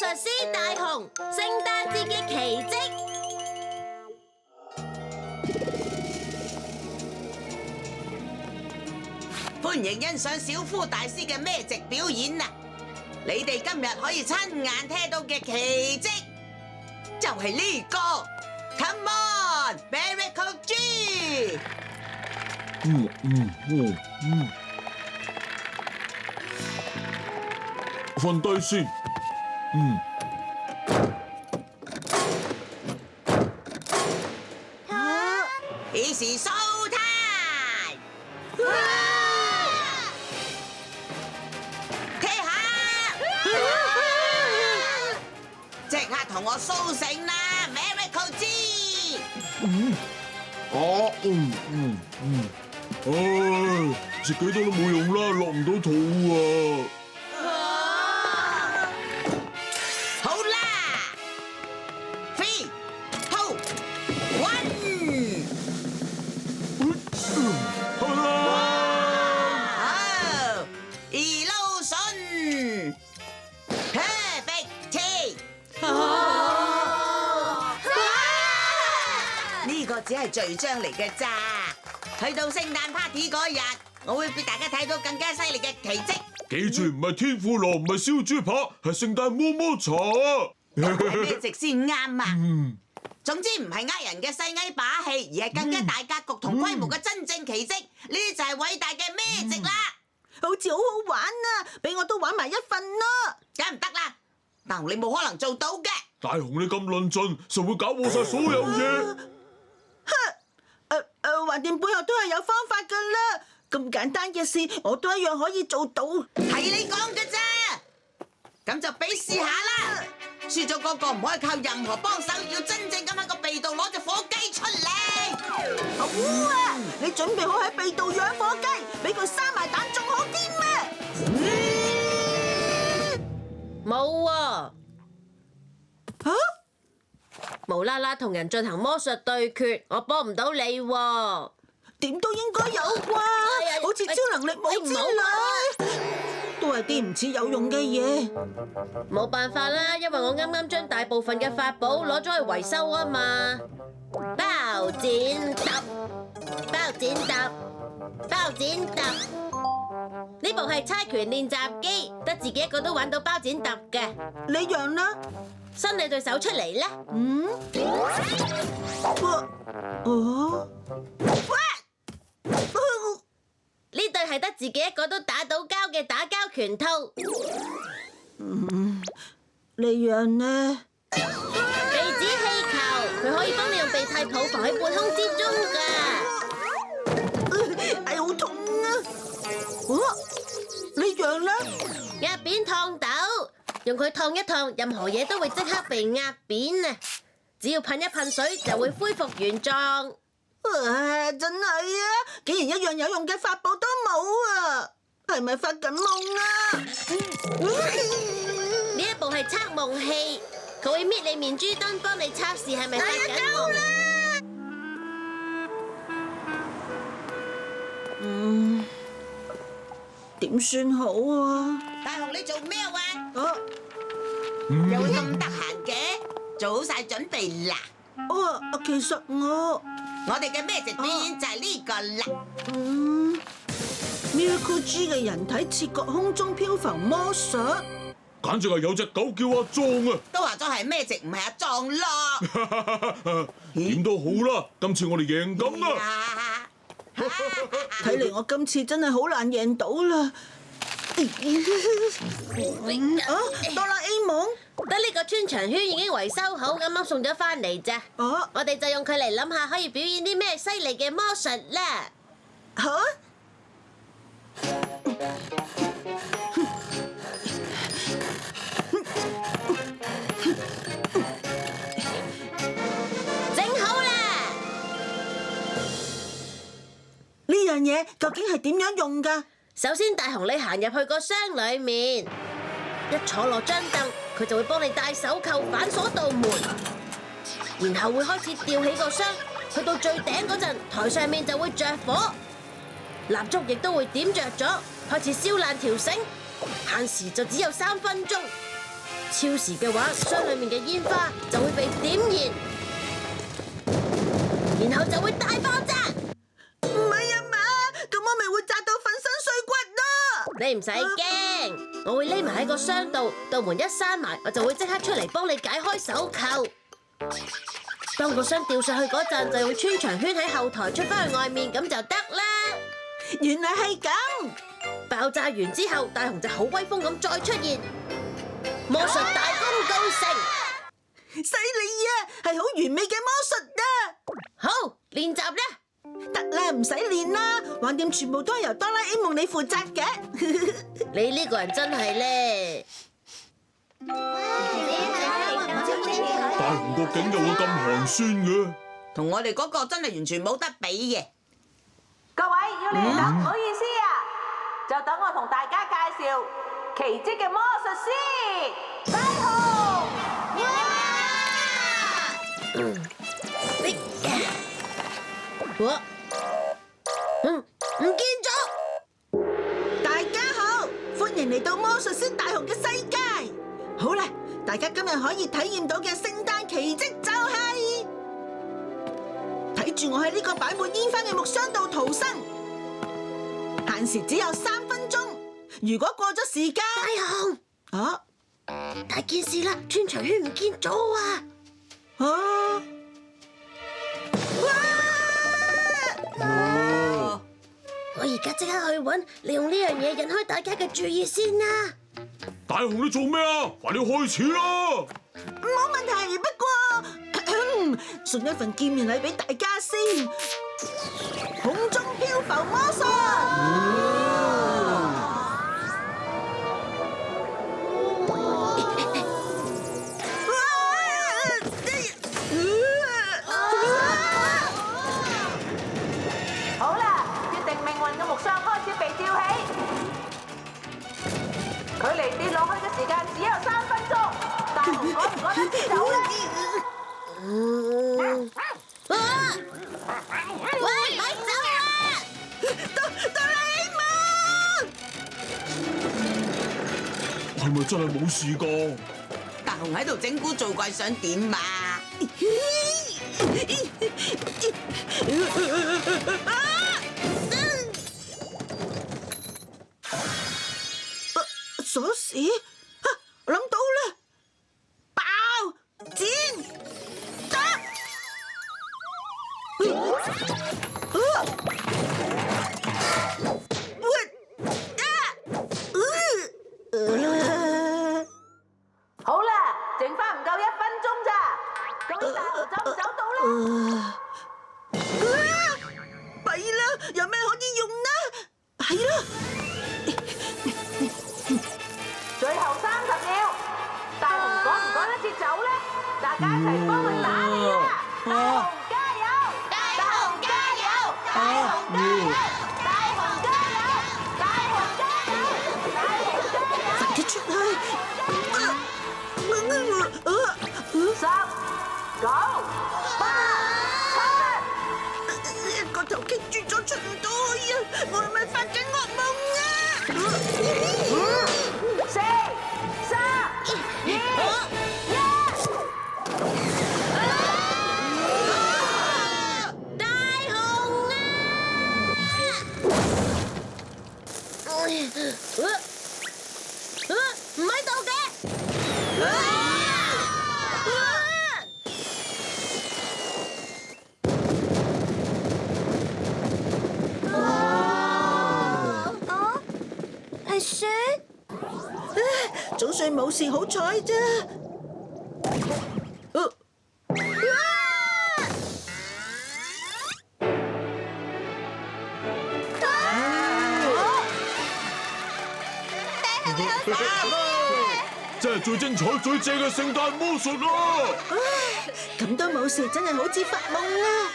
術師大雄聖誕節嘅奇蹟。歡迎欣賞小夫大師嘅magic表演啊！你哋今日可以親眼聽到嘅奇蹟，就係呢個 Come on Miracle G！ 瞓低先。This is show time！聽下，即刻同我蘇醒啦 ！Miracle G！ 食幾多都冇用啦，落唔到肚啊！好啦，3、2、1。好 ，Illusion Perfect Tea。呢個只係序章嚟嘅咋，去到聖誕 party 嗰日，我會俾大家睇到更加犀利嘅奇蹟。記住，唔係天婦羅，唔係燒豬扒，係聖誕摸摸茶啊！係咩值先啱啊？總之唔係人嘅細藝把戲，而係更加大格局同規模嘅真正奇蹟。呢啲就係偉大嘅magic啦！好似好好玩啊！俾我都玩埋一份啦！梗唔得啦，大雄你冇可能做到嘅。大雄你咁論盡，實會搞禍晒所有嘢。橫掂背後都係有方法噶啦。咁簡單嘅事，我都一樣可以做到。係你講嘅啫，咁就俾試下啦。輸咗嗰個唔可以靠任何幫手，要真正咁喺個鼻度攞隻火雞出嚟。好啊！你準備好喺鼻度養火雞，俾佢生埋蛋仲好啲咩？冇喎，吓？無啦啦同人進行魔術對決，我幫唔到你喎。點都應該有啩，好似超能力冇之類，都係啲唔似有用嘅嘢。冇辦法啦，因為我啱啱將大部分嘅法寶攞咗去維修啊嘛。包剪揼，包剪揼，包剪揼。呢部係猜拳練習機，得自己一個都玩到包剪揼嘅。你讓啦。伸你對手出嚟啦。呢對係得自己一個都打到交嘅打交拳套。你讓呢？鼻子氣球，佢可以幫你用鼻涕泡浮喺半空之中㗎。哎，好痛啊！你讓啦。壓扁燙斗，用佢燙一燙，任何嘢都會即刻被壓扁啊！只要噴一噴水，就會恢復原狀。真係啊！竟然一樣有用嘅法寶都冇啊！係咪發緊夢啊？呢一部係測夢器，佢會搣你面珠墩，幫你測試係咪發緊夢。點算好啊？大雄你做咩啊？又會咁得閒嘅？做好晒準備啦！其實我哋嘅magic表演就係呢個啦。Miracle G 嘅人體切割空中漂浮魔術，簡直係有隻狗叫阿壯啊！都話咗係magic，唔係阿壯咯。點都好啦，今次我哋贏緊啦！睇嚟我今次真係好難贏到啦。哆啦 A 夢，得呢個穿牆圈已經維修好，啱啱送咗翻嚟咋。我哋就用佢嚟諗下可以表演啲咩犀利嘅魔術啦。好。整好啦！呢樣嘢究竟係點樣用㗎？首先，大雄你行入去個箱裏面，一坐落張凳，佢就會幫你戴手扣反鎖道門，然後會開始吊起個箱，去到最頂嗰陣，台上面就會着火，蠟燭亦都會點着咗，開始燒爛條繩，限時就只有3分鐘。超時嘅話，箱裏面嘅煙花就會被點燃，然後就會大爆炸。唔係啊嘛，咁我咪會炸到粉身碎骨咯。你唔使驚，我會匿埋喺個箱度，道門一閂埋，我就會即刻出嚟幫你解開手扣。當個箱掉上去嗰陣，就用穿牆圈喺後台出翻去外面，咁就得啦。原來係咁。爆炸完之後，大雄就好威風咁再出現，魔術大功告成。犀利啊，係好完美嘅魔術啊！好，練習啦。得啦，唔使練啦，橫掂全部都係由哆啦 A 夢你負責嘅。你呢個人真係咧。大雄個頸又會咁寒酸嘅？同我哋嗰個真係完全冇得比嘅。各位要練習，唔好意思啊，就等我同大家介紹奇蹟嘅魔術師大雄。我唔見咗。大家好，歡迎嚟到魔術師大雄嘅世界。好啦，大家今日可以體驗到嘅聖誕奇蹟就係睇住我喺呢個擺滿煙花嘅木箱度逃生，限時只有3分鐘。如果過咗時間，大雄，啊，大件事啦，穿牆圈唔見咗啊！我而家即刻去揾，利用呢樣嘢引開大家嘅注意先啦。大雄你做咩啊？快啲開始啦！冇問題，不過送一份見面禮俾大家先。空中漂浮魔術。好啦，決定命運嘅木箱開始被吊起，距離跌落去嘅時間只有3分鐘。大雄趕唔趕得切走咧？喂，咪走啊！哆啦 A 夢，係咪真係冇事㗎？大雄喺度整蠱做怪，想點啊？鎖匙啊！我諗到啦，爆剪揼。好啦，剩翻唔夠1分鐘咋？究竟大雄走唔走到咧？弊啦，有咩可以用呢？係啦，最後30秒，大雄趕唔趕得切走咧？大家一齊幫佢打氣啊！大雄加油！大雄加油！大雄加油！大雄加油！大雄加油！大雄加油！快啲出去！10、9、8、7。個頭棘住咗，出唔到去啊！我係咪發緊噩夢啊4、3、2、1。大雄啊！唔喺度嘅。係雪。早算冇事，好彩啫。真係最精彩、最正嘅聖誕魔術啦！咁都冇事，真係好似發夢啦。